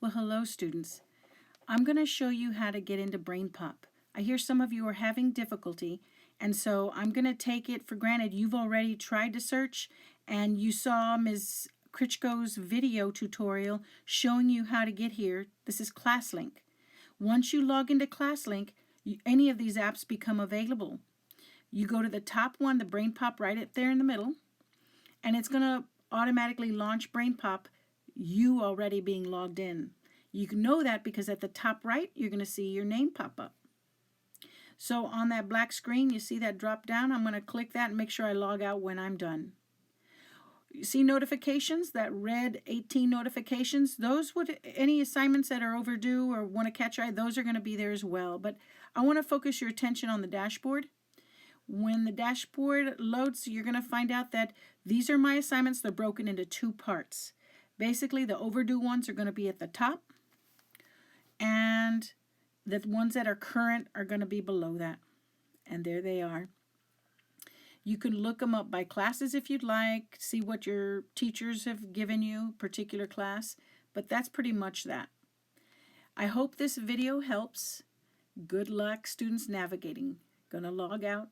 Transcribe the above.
Well, hello students. I'm going to show you how to get into BrainPOP. I hear some of you are having difficulty, and so I'm going to take it for granted you've already tried to search and you saw Ms. Critchko's video tutorial showing you how to get here. This is ClassLink. Once you log into ClassLink, any of these apps become available. You go to the top one, the BrainPOP, right up there in the middle, and it's going to automatically launch BrainPOP, you already being logged in. You can know that because at the top right, you're going to see your name pop up. So on that black screen, you see that drop down. I'm going to click that and make sure I log out when I'm done. You see notifications, that red 18 notifications, those would, any assignments that are overdue or want to catch eye, those are going to be there as well. But I want to focus your attention on the dashboard. When the dashboard loads, you're going to find out that these are my assignments. They're broken into two parts. Basically, the overdue ones are going to be at the top, and the ones that are current are going to be below that. And there they are. You can look them up by classes if you'd like, see what your teachers have given you, particular class, but that's pretty much that. I hope this video helps. Good luck, students, navigating. Gonna log out.